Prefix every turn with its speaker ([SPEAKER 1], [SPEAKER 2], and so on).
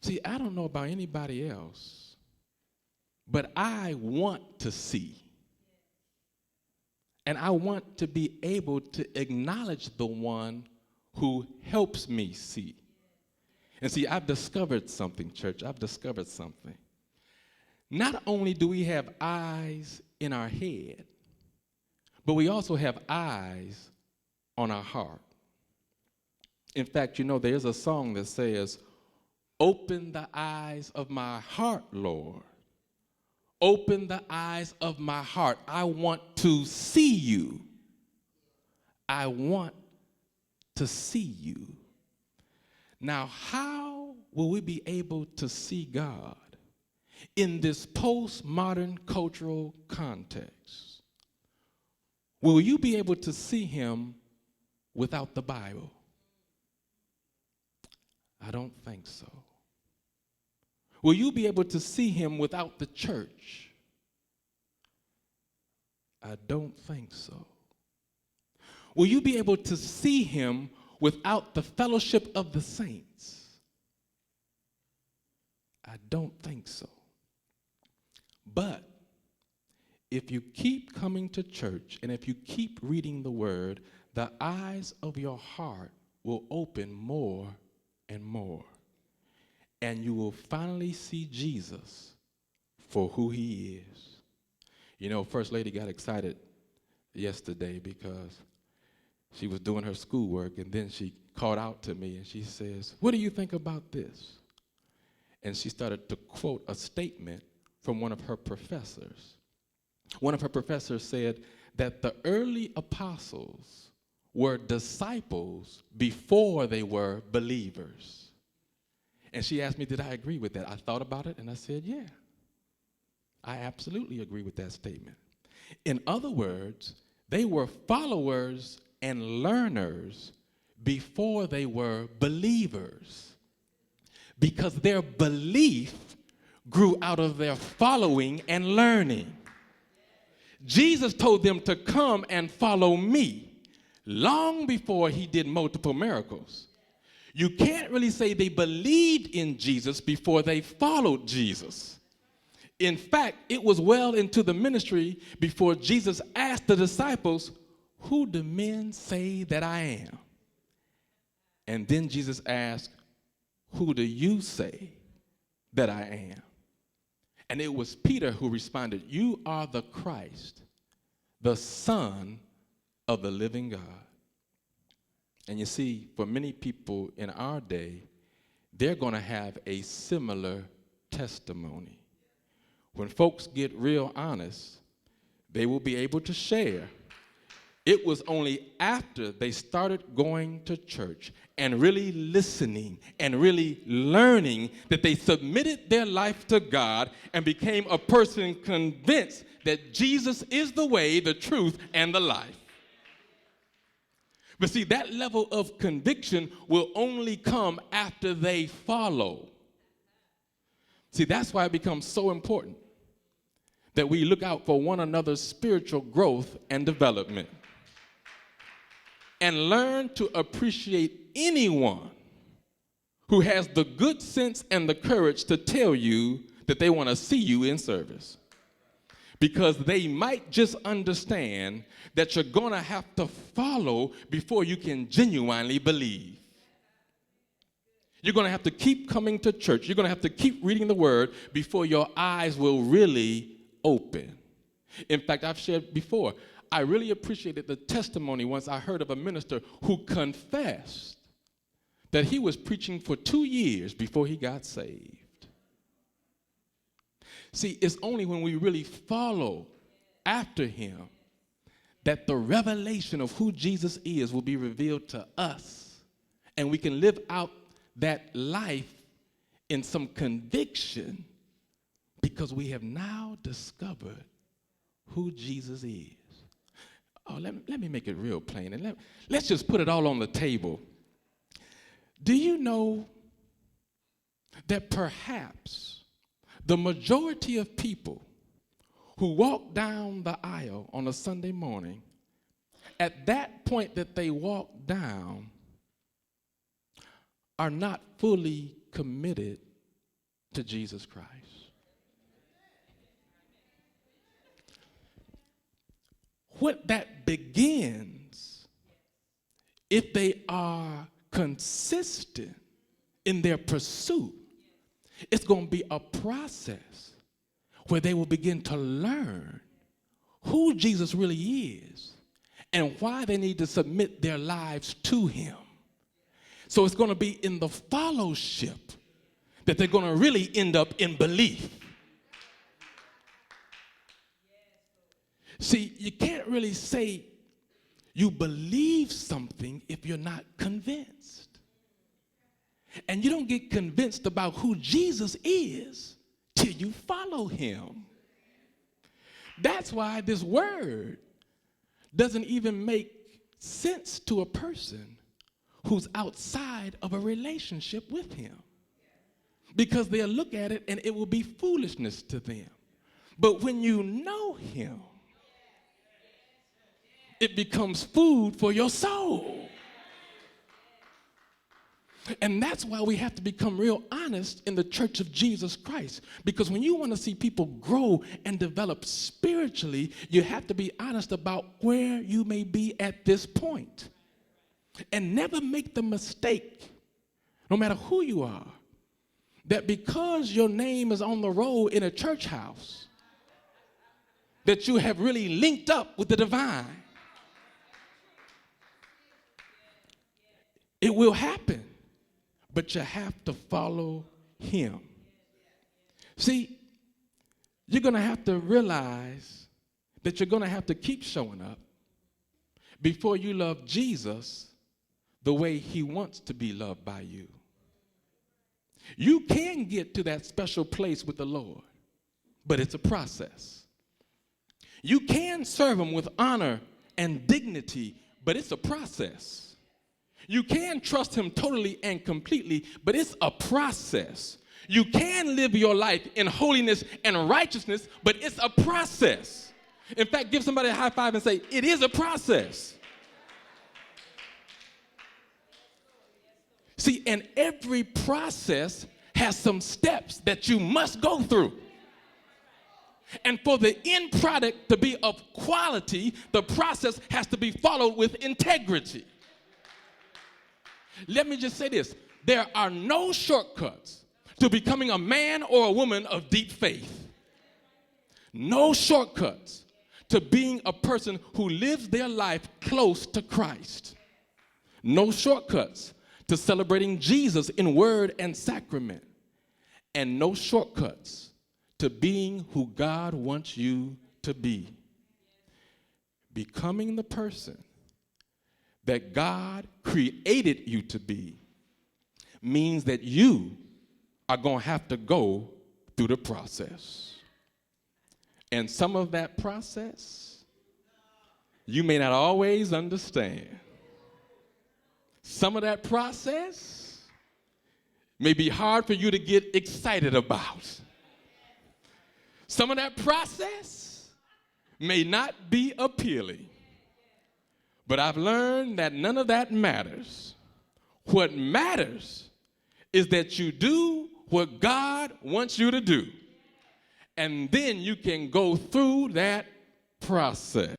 [SPEAKER 1] See, I don't know about anybody else, but I want to see. And I want to be able to acknowledge the one who helps me see. And see, I've discovered something, church. I've discovered something. Not only do we have eyes in our head, but we also have eyes on our heart. In fact, you know, there's a song that says, "Open the eyes of my heart, Lord. Open the eyes of my heart. I want to see you. I want to see you." Now, how will we be able to see God in this postmodern cultural context? Will you be able to see him without the Bible? I don't think so. Will you be able to see him without the church? I don't think so. Will you be able to see him without the fellowship of the saints? I don't think so. But if you keep coming to church and if you keep reading the word, the eyes of your heart will open more and more. And you will finally see Jesus for who he is. You know, First Lady got excited yesterday because she was doing her schoolwork, and then she called out to me and she says, "What do you think about this?" And she started to quote a statement from one of her professors. One of her professors said that the early apostles were disciples before they were believers. And she asked me, did I agree with that? I thought about it and I said, yeah, I absolutely agree with that statement. In other words, they were followers and learners before they were believers, because their belief grew out of their following and learning. Jesus told them to come and follow me long before he did multiple miracles. You can't really say they believed in Jesus before they followed Jesus. In fact, it was well into the ministry before Jesus asked the disciples, "Who do men say that I am?" And then Jesus asked, "Who do you say that I am?" And it was Peter who responded, "You are the Christ, the Son of the living God." And you see, for many people in our day, they're going to have a similar testimony. When folks get real honest, they will be able to share. It was only after they started going to church and really listening and really learning that they submitted their life to God and became a person convinced that Jesus is the way, the truth, and the life. But see, that level of conviction will only come after they follow. See, that's why it becomes so important that we look out for one another's spiritual growth and development, and learn to appreciate anyone who has the good sense and the courage to tell you that they want to see you in service. Because they might just understand that you're going to have to follow before you can genuinely believe. You're going to have to keep coming to church. You're going to have to keep reading the word before your eyes will really open. In fact, I've shared before, I really appreciated the testimony once I heard of a minister who confessed that he was preaching for 2 years before he got saved. See, it's only when we really follow after him that the revelation of who Jesus is will be revealed to us, and we can live out that life in some conviction because we have now discovered who Jesus is. Oh, let me make it real plain, and let's just put it all on the table. Do you know that perhaps the majority of people who walk down the aisle on a Sunday morning, at that point that they walk down, are not fully committed to Jesus Christ. What that begins, if they are consistent in their pursuit, it's going to be a process where they will begin to learn who Jesus really is and why they need to submit their lives to him. So it's going to be in the fellowship that they're going to really end up in belief. See, you can't really say you believe something if you're not convinced. And you don't get convinced about who Jesus is till you follow him. That's why this word doesn't even make sense to a person who's outside of a relationship with him. Because they'll look at it and it will be foolishness to them. But when you know him, it becomes food for your soul. And that's why we have to become real honest in the church of Jesus Christ. Because when you want to see people grow and develop spiritually, you have to be honest about where you may be at this point. And never make the mistake, no matter who you are, that because your name is on the roll in a church house, that you have really linked up with the divine. It will happen, but you have to follow him. See, you're going to have to realize that you're going to have to keep showing up before you love Jesus the way he wants to be loved by you. You can get to that special place with the Lord, but it's a process. You can serve him with honor and dignity, but it's a process. You can trust him totally and completely, but it's a process. You can live your life in holiness and righteousness, but it's a process. In fact, give somebody a high five and say, it is a process. See, and every process has some steps that you must go through. And for the end product to be of quality, the process has to be followed with integrity. Let me just say this. There are no shortcuts to becoming a man or a woman of deep faith. No shortcuts to being a person who lives their life close to Christ. No shortcuts to celebrating Jesus in word and sacrament. And no shortcuts to being who God wants you to be. Becoming the person that God created you to be means that you are going to have to go through the process. And some of that process, you may not always understand. Some of that process may be hard for you to get excited about. Some of that process may not be appealing. But I've learned that none of that matters. What matters is that you do what God wants you to do. And then you can go through that process.